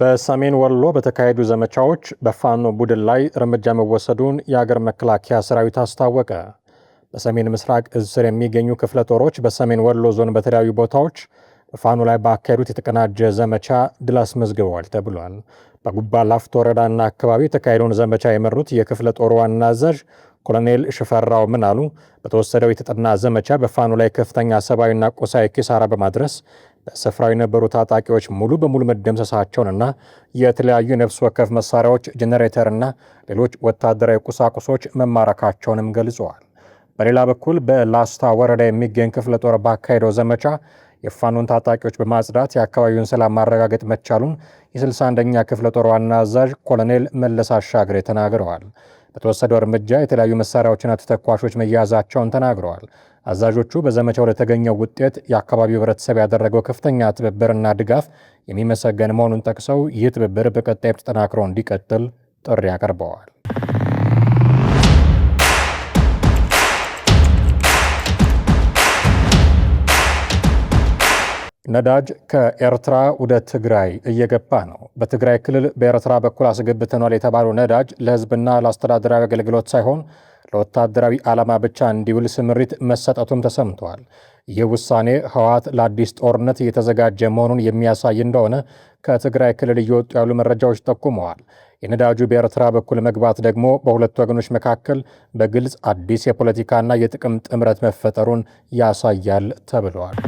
በሰሜን ወሎ በተካሄዱ ዘመቻዎች በፋኖ ቡድን ላይ እርምጃ መወሰዱን የአገር መከላከያ ሰራዊት አስታወቀ። በሰሜን ምስራቅ እዝ ስር የሚገኙ ክፍለ ጦሮች በሰሜን ወሎ ዞን በተለያዩ ቦታዎች በፋኖ ላይ ባካሄዱት የተቀናጀ ዘመቻ ድል አስመዝግበዋል ተብሏል። በጉባ ላፍቶ ወረዳና አካባቢ የተካሄደውን ዘመቻ የመሩት የክፍለ ጦሩ ዋና አዛዥ ኮሎኔል ሽፈራው ምናሉ በተወሰደው የተጠና ዘመቻ በፋኖ ላይ ከፍተኛ ሰብአዊና ቁሳዊ ኪሳራ በማድረስ በስፍራው የነበሩ ታጣቂዎች ሙሉ በሙሉ መደምሰሳቸውንና የተለያዩ ነፍስ ወከፍ መሳሪያዎች፣ ጄኔሬተርና ሌሎች ወታደራዊ ቁሳቁሶች መማረካቸውንም ገልጸዋል። በሌላ በኩል በላስታ ወረዳ የሚገኝ ክፍለ ጦር ባካሄደው ዘመቻ የፋኖን ታጣቂዎች በማጽዳት የአካባቢውን ሰላም ማረጋገጥ መቻሉን የ61ኛ ክፍለ ጦር ዋና አዛዥ ኮሎኔል መለስ አሻግሬ ተናግረዋል። በተወሰደው እርምጃ የተለያዩ መሳሪያዎችና ተተኳሾች መያዛቸውን ተናግረዋል። አዛዦቹ በዘመቻው ለተገኘው ውጤት የአካባቢው ህብረተሰብ ያደረገው ከፍተኛ ትብብርና ድጋፍ የሚመሰገን መሆኑን ጠቅሰው ይህ ትብብር በቀጣይ ተጠናክሮ እንዲቀጥል ጥሪ አቅርበዋል። ነዳጅ ከኤርትራ ወደ ትግራይ እየገባ ነው። በትግራይ ክልል በኤርትራ በኩል አስገብተናል የተባለው ነዳጅ ለህዝብና ለአስተዳደራዊ አገልግሎት ሳይሆን ለወታደራዊ ዓላማ ብቻ እንዲውል ስምሪት መሰጠቱም ተሰምቷል። ይህ ውሳኔ ህወሓት ለአዲስ ጦርነት እየተዘጋጀ መሆኑን የሚያሳይ እንደሆነ ከትግራይ ክልል እየወጡ ያሉ መረጃዎች ጠቁመዋል። የነዳጁ በኤርትራ በኩል መግባት ደግሞ በሁለቱ ወገኖች መካከል በግልጽ አዲስ የፖለቲካና የጥቅም ጥምረት መፈጠሩን ያሳያል ተብለዋል።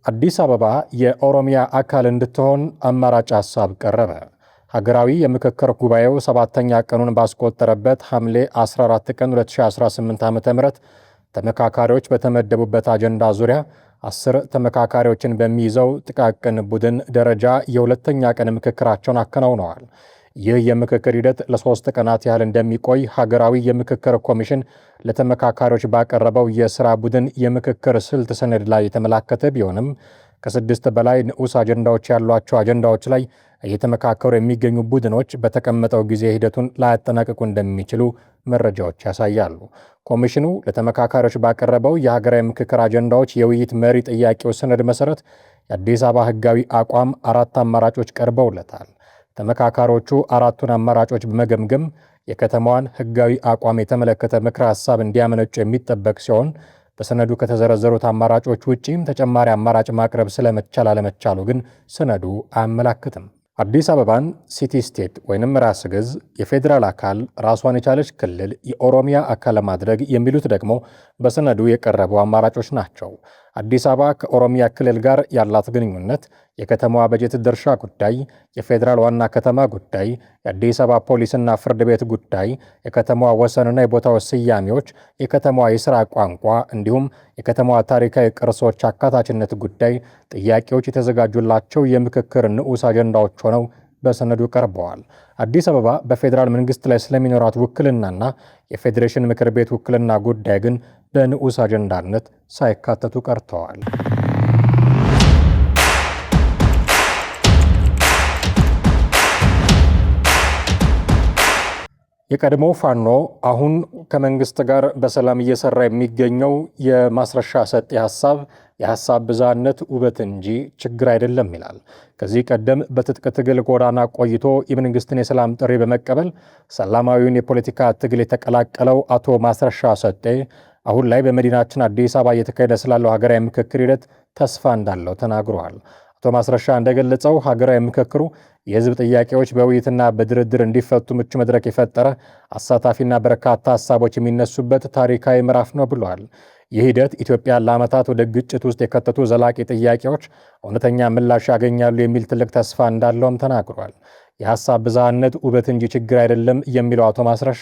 አዲስ አበባ የኦሮሚያ አካል እንድትሆን አማራጭ ሐሳብ ቀረበ። ሀገራዊ የምክክር ጉባኤው 7ኛ ቀኑን ባስቆጠረበት ሐምሌ 14 ቀን 2018 ዓ.ም ተመካካሪዎች በተመደቡበት አጀንዳ ዙሪያ 10 ተመካካሪዎችን በሚይዘው ጥቃቅን ቡድን ደረጃ የሁለተኛ ቀን ምክክራቸውን አከናውነዋል። ይህ የምክክር ሂደት ለ3 ቀናት ያህል እንደሚቆይ ሀገራዊ የምክክር ኮሚሽን ለተመካካሪዎች ባቀረበው የሥራ ቡድን የምክክር ስልት ሰነድ ላይ የተመላከተ ቢሆንም ከ6 በላይ ንዑስ አጀንዳዎች ያሏቸው አጀንዳዎች ላይ እየተመካከሩ የሚገኙ ቡድኖች በተቀመጠው ጊዜ ሂደቱን ላያጠናቅቁ እንደሚችሉ መረጃዎች ያሳያሉ። ኮሚሽኑ ለተመካካሪዎች ባቀረበው የሀገራዊ ምክክር አጀንዳዎች የውይይት መሪ ጥያቄው ሰነድ መሠረት የአዲስ አበባ ሕጋዊ አቋም 4 አማራጮች ቀርበውለታል። ተመካካሪዎቹ 4ቱን አማራጮች በመገምገም የከተማዋን ሕጋዊ አቋም የተመለከተ ምክረ ሐሳብ እንዲያመነጩ የሚጠበቅ ሲሆን በሰነዱ ከተዘረዘሩት አማራጮች ውጪም ተጨማሪ አማራጭ ማቅረብ ስለመቻል አለመቻሉ ግን ሰነዱ አያመላክትም። አዲስ አበባን ሲቲ ስቴት ወይንም ራስ ገዝ፣ የፌዴራል አካል፣ ራሷን የቻለች ክልል፣ የኦሮሚያ አካል ለማድረግ የሚሉት ደግሞ በሰነዱ የቀረቡ አማራጮች ናቸው። አዲስ አበባ ከኦሮሚያ ክልል ጋር ያላት ግንኙነት፣ የከተማዋ በጀት ድርሻ ጉዳይ፣ የፌዴራል ዋና ከተማ ጉዳይ፣ የአዲስ አበባ ፖሊስና ፍርድ ቤት ጉዳይ፣ የከተማዋ ወሰንና የቦታው ስያሜዎች፣ የከተማዋ የሥራ ቋንቋ እንዲሁም የከተማዋ ታሪካዊ ቅርሶች አካታችነት ጉዳይ ጥያቄዎች የተዘጋጁላቸው የምክክር ንዑስ አጀንዳዎች ሆነው በሰነዱ ቀርበዋል። አዲስ አበባ በፌዴራል መንግስት ላይ ስለሚኖራት ውክልናና የፌዴሬሽን ምክር ቤት ውክልና ጉዳይ ግን በንዑስ አጀንዳነት ሳይካተቱ ቀርተዋል። የቀድሞው ፋኖ አሁን ከመንግስት ጋር በሰላም እየሰራ የሚገኘው የማስረሻ ሰጤ ሐሳብ የሐሳብ ብዝሃነት ውበት እንጂ ችግር አይደለም ይላል። ከዚህ ቀደም በትጥቅ ትግል ጎዳና ቆይቶ የመንግስትን የሰላም ጥሪ በመቀበል ሰላማዊውን የፖለቲካ ትግል የተቀላቀለው አቶ ማስረሻ ሰጤ አሁን ላይ በመዲናችን አዲስ አበባ እየተካሄደ ስላለው ሀገራዊ ምክክር ሂደት ተስፋ እንዳለው ተናግረዋል። አቶ ማስረሻ እንደገለጸው ሀገራዊ ምክክሩ የህዝብ ጥያቄዎች በውይይትና በድርድር እንዲፈቱ ምቹ መድረክ የፈጠረ አሳታፊና በርካታ ሀሳቦች የሚነሱበት ታሪካዊ ምዕራፍ ነው ብሏል። ይህ ሂደት ኢትዮጵያን ለዓመታት ወደ ግጭት ውስጥ የከተቱ ዘላቂ ጥያቄዎች እውነተኛ ምላሽ ያገኛሉ የሚል ትልቅ ተስፋ እንዳለውም ተናግሯል። የሐሳብ ብዝሃነት ውበት እንጂ ችግር አይደለም የሚለው አቶ ማስረሻ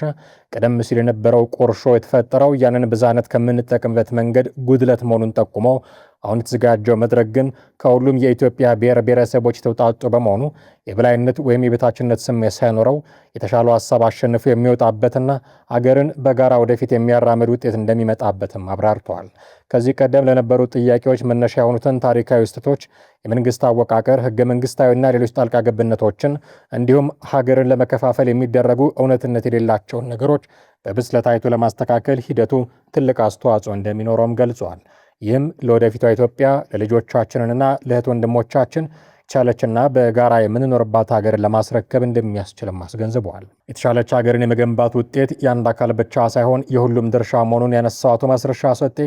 ቀደም ሲል የነበረው ቁርሾ የተፈጠረው ያንን ብዝሃነት ከምንጠቀምበት መንገድ ጉድለት መሆኑን ጠቁመው አሁን የተዘጋጀው መድረክ ግን ከሁሉም የኢትዮጵያ ብሔር ብሔረሰቦች የተውጣጡ በመሆኑ የበላይነት ወይም የበታችነት ስሜት ሳይኖረው የተሻለው ሀሳብ አሸንፎ የሚወጣበትና አገርን በጋራ ወደፊት የሚያራምድ ውጤት እንደሚመጣበትም አብራርተዋል። ከዚህ ቀደም ለነበሩ ጥያቄዎች መነሻ የሆኑትን ታሪካዊ ስህተቶች፣ የመንግስት አወቃቀር፣ ህገ መንግስታዊና ሌሎች ጣልቃ ገብነቶችን እንዲሁም ሀገርን ለመከፋፈል የሚደረጉ እውነትነት የሌላቸውን ነገሮች በብስለት አይቶ ለማስተካከል ሂደቱ ትልቅ አስተዋጽኦ እንደሚኖረውም ገልጿል። ይህም ለወደፊቷ ኢትዮጵያ ለልጆቻችንና ለእህት ወንድሞቻችን የተሻለችና በጋራ የምንኖርባት ሀገርን ለማስረከብ እንደሚያስችልም አስገንዝበዋል። የተሻለች ሀገርን የመገንባት ውጤት የአንድ አካል ብቻ ሳይሆን የሁሉም ድርሻ መሆኑን ያነሳው አቶ ማስረሻ ሰጤ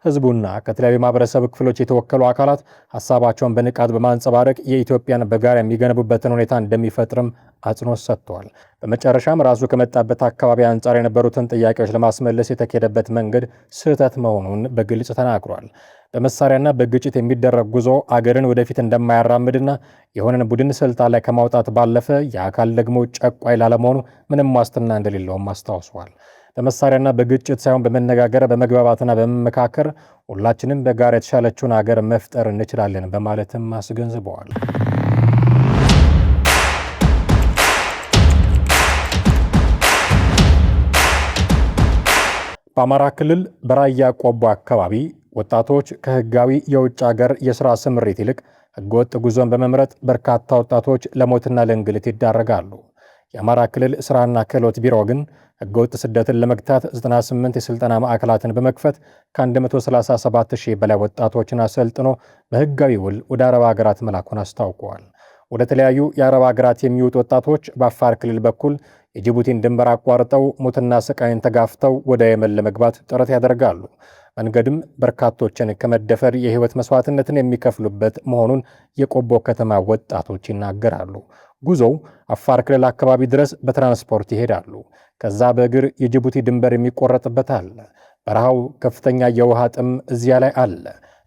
ህዝቡና ከተለያዩ ማህበረሰብ ክፍሎች የተወከሉ አካላት ሀሳባቸውን በንቃት በማንጸባረቅ የኢትዮጵያን በጋራ የሚገነቡበትን ሁኔታ እንደሚፈጥርም አጽንኦት ሰጥተዋል። በመጨረሻም ራሱ ከመጣበት አካባቢ አንጻር የነበሩትን ጥያቄዎች ለማስመለስ የተካሄደበት መንገድ ስህተት መሆኑን በግልጽ ተናግሯል። በመሳሪያና በግጭት የሚደረግ ጉዞ አገርን ወደፊት እንደማያራምድና የሆነን ቡድን ስልጣን ላይ ከማውጣት ባለፈ የአካል ደግሞ ጨቋይ ላለመሆኑ ምንም ዋስትና እንደሌለውም አስታውሰዋል። በመሳሪያና በግጭት ሳይሆን በመነጋገር በመግባባትና በመመካከር ሁላችንም በጋራ የተሻለችውን አገር መፍጠር እንችላለን በማለትም አስገንዝበዋል። በአማራ ክልል በራያ ቆቦ አካባቢ ወጣቶች ከህጋዊ የውጭ ሀገር የሥራ ስምሪት ይልቅ ህገወጥ ጉዞን በመምረጥ በርካታ ወጣቶች ለሞትና ለእንግልት ይዳረጋሉ። የአማራ ክልል ሥራና ክህሎት ቢሮ ግን ህገወጥ ስደትን ለመግታት 98 የሥልጠና ማዕከላትን በመክፈት ከ137 ሺህ በላይ ወጣቶችን አሰልጥኖ በህጋዊ ውል ወደ አረብ ሀገራት መላኩን አስታውቀዋል። ወደ ተለያዩ የአረብ ሀገራት የሚወጡ ወጣቶች በአፋር ክልል በኩል የጅቡቲን ድንበር አቋርጠው ሞትና ስቃይን ተጋፍተው ወደ የመን ለመግባት ጥረት ያደርጋሉ። መንገድም በርካቶችን ከመደፈር የህይወት መስዋዕትነትን የሚከፍሉበት መሆኑን የቆቦ ከተማ ወጣቶች ይናገራሉ። ጉዞው አፋር ክልል አካባቢ ድረስ በትራንስፖርት ይሄዳሉ። ከዛ በእግር የጅቡቲ ድንበር የሚቆረጥበት አለ። በረሃው ከፍተኛ የውሃ ጥም እዚያ ላይ አለ።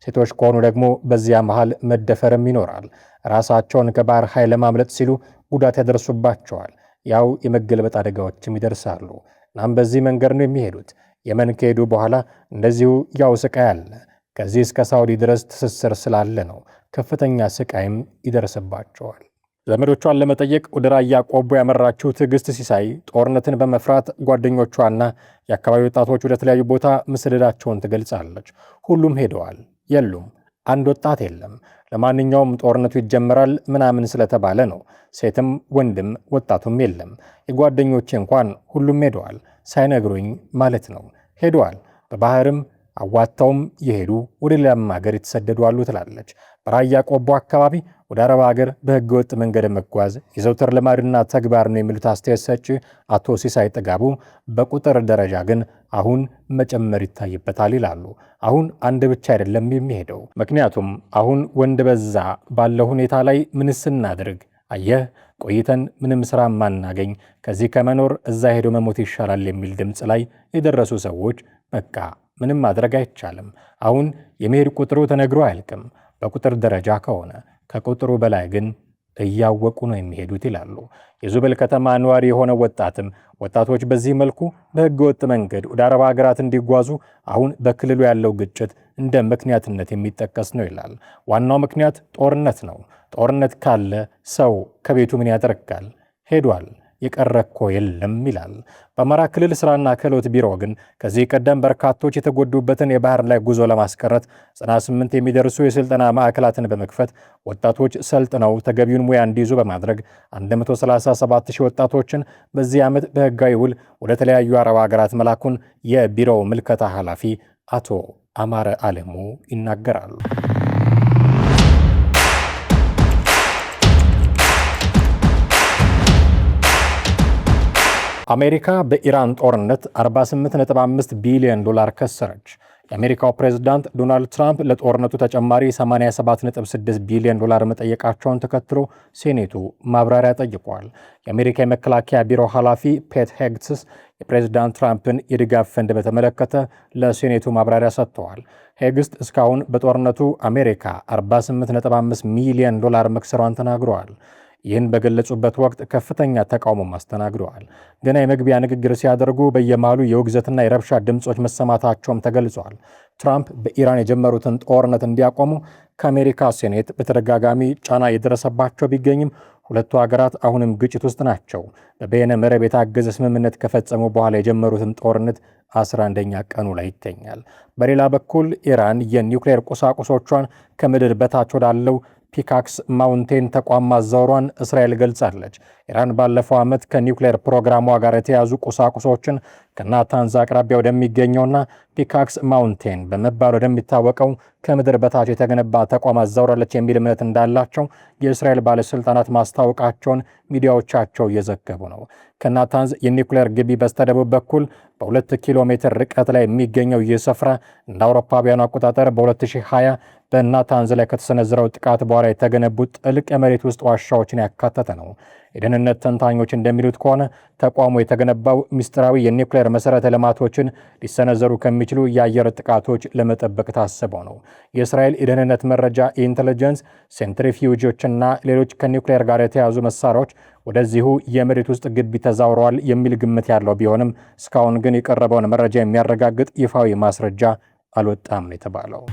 ሴቶች ከሆኑ ደግሞ በዚያ መሃል መደፈርም ይኖራል። ራሳቸውን ከባህር ኃይል ለማምለጥ ሲሉ ጉዳት ያደርሱባቸዋል። ያው የመገልበጥ አደጋዎችም ይደርሳሉ። እናም በዚህ መንገድ ነው የሚሄዱት። የመን ከሄዱ በኋላ እንደዚሁ ያው ስቃይ አለ። ከዚህ እስከ ሳውዲ ድረስ ትስስር ስላለ ነው ከፍተኛ ስቃይም ይደርስባቸዋል። ዘመዶቿን ለመጠየቅ ወደ ራያ ቆቦ ያመራችው ትዕግስት ሲሳይ ጦርነትን በመፍራት ጓደኞቿና የአካባቢ ወጣቶች ወደ ተለያዩ ቦታ መሰደዳቸውን ትገልጻለች። ሁሉም ሄደዋል፣ የሉም፣ አንድ ወጣት የለም። ለማንኛውም ጦርነቱ ይጀመራል ምናምን ስለተባለ ነው። ሴትም ወንድም ወጣቱም የለም። የጓደኞቼ እንኳን ሁሉም ሄደዋል፣ ሳይነግሩኝ ማለት ነው። ሄደዋል። በባህርም አዋጥተውም የሄዱ ወደ ሌላም ሀገር የተሰደዱ አሉ ትላለች። በራያ ቆቦ አካባቢ ወደ አረብ ሀገር በህገ ወጥ መንገድ መጓዝ የዘውትር ልማድና ተግባር ነው የሚሉት አስተያየት ሰጪ አቶ ሲሳይ ጥጋቡ በቁጥር ደረጃ ግን አሁን መጨመር ይታይበታል ይላሉ። አሁን አንድ ብቻ አይደለም የሚሄደው። ምክንያቱም አሁን ወንድ በዛ ባለው ሁኔታ ላይ ምንስ እናድርግ? አየህ ቆይተን ምንም ስራ ማናገኝ ከዚህ ከመኖር እዛ ሄዶ መሞት ይሻላል የሚል ድምፅ ላይ የደረሱ ሰዎች በቃ ምንም ማድረግ አይቻልም። አሁን የመሄድ ቁጥሩ ተነግሮ አያልቅም። በቁጥር ደረጃ ከሆነ ከቁጥሩ በላይ ግን እያወቁ ነው የሚሄዱት ይላሉ። የዙበል ከተማ ነዋሪ የሆነ ወጣትም ወጣቶች በዚህ መልኩ በህገ ወጥ መንገድ ወደ አረብ ሀገራት እንዲጓዙ አሁን በክልሉ ያለው ግጭት እንደ ምክንያትነት የሚጠቀስ ነው ይላል። ዋናው ምክንያት ጦርነት ነው። ጦርነት ካለ ሰው ከቤቱ ምን ያደርጋል? ሄዷል፣ የቀረ እኮ የለም ይላል። በአማራ ክልል ሥራና ክህሎት ቢሮ ግን ከዚህ ቀደም በርካቶች የተጎዱበትን የባህር ላይ ጉዞ ለማስቀረት 98 የሚደርሱ የሥልጠና ማዕከላትን በመክፈት ወጣቶች ሰልጥነው ተገቢውን ሙያ እንዲይዙ በማድረግ 137 ሺህ ወጣቶችን በዚህ ዓመት በህጋዊ ውል ወደ ተለያዩ አረብ ሀገራት መላኩን የቢሮው ምልከታ ኃላፊ አቶ አማረ አለሙ ይናገራሉ። አሜሪካ በኢራን ጦርነት 48.5 ቢሊዮን ዶላር ከሰረች። የአሜሪካው ፕሬዝዳንት ዶናልድ ትራምፕ ለጦርነቱ ተጨማሪ 87.6 ቢሊዮን ዶላር መጠየቃቸውን ተከትሎ ሴኔቱ ማብራሪያ ጠይቋል። የአሜሪካ የመከላከያ ቢሮ ኃላፊ ፔት ሄግትስ የፕሬዝዳንት ትራምፕን የድጋፍ ፈንድ በተመለከተ ለሴኔቱ ማብራሪያ ሰጥተዋል። ሄግስት እስካሁን በጦርነቱ አሜሪካ 48.5 ሚሊዮን ዶላር መክሰሯን ተናግረዋል። ይህን በገለጹበት ወቅት ከፍተኛ ተቃውሞም አስተናግደዋል። ገና የመግቢያ ንግግር ሲያደርጉ በየመሃሉ የውግዘትና የረብሻ ድምፆች መሰማታቸውም ተገልጿል። ትራምፕ በኢራን የጀመሩትን ጦርነት እንዲያቆሙ ከአሜሪካ ሴኔት በተደጋጋሚ ጫና የደረሰባቸው ቢገኝም ሁለቱ ሀገራት አሁንም ግጭት ውስጥ ናቸው። በበይነ መረብ የታገዘ ስምምነት ከፈጸሙ በኋላ የጀመሩትን ጦርነት 11ኛ ቀኑ ላይ ይገኛል። በሌላ በኩል ኢራን የኒውክሌር ቁሳቁሶቿን ከምድር በታች ወዳለው ፒካክስ ማውንቴን ተቋም ማዛወሯን እስራኤል ገልጻለች። ኢራን ባለፈው ዓመት ከኒውክሌር ፕሮግራሟ ጋር የተያዙ ቁሳቁሶችን ከናታንዝ አቅራቢያ ወደሚገኘውና ፒካክስ ማውንቴን በመባል ወደሚታወቀው ከምድር በታች የተገነባ ተቋም አዛውራለች የሚል እምነት እንዳላቸው የእስራኤል ባለሥልጣናት ማስታወቃቸውን ሚዲያዎቻቸው እየዘገቡ ነው። ከናታንዝ የኒውክሌር ግቢ በስተደቡብ በኩል በ2 ኪሎ ሜትር ርቀት ላይ የሚገኘው ይህ ስፍራ እንደ አውሮፓውያኑ አቆጣጠር በ2020 በናታንዝ ላይ ከተሰነዘረው ጥቃት በኋላ የተገነቡ ጥልቅ የመሬት ውስጥ ዋሻዎችን ያካተተ ነው። የደህንነት ተንታኞች እንደሚሉት ከሆነ ተቋሙ የተገነባው ምስጢራዊ የኒውክሌር መሠረተ ልማቶችን ሊሰነዘሩ ከሚችሉ የአየር ጥቃቶች ለመጠበቅ ታስበው ነው። የእስራኤል የደህንነት መረጃ ኢንቴሊጀንስ ሴንትሪፊዩጆችና ሌሎች ከኒውክሌር ጋር የተያዙ መሳሪያዎች ወደዚሁ የመሬት ውስጥ ግቢ ተዛውረዋል የሚል ግምት ያለው ቢሆንም እስካሁን ግን የቀረበውን መረጃ የሚያረጋግጥ ይፋዊ ማስረጃ አልወጣም ነው የተባለው።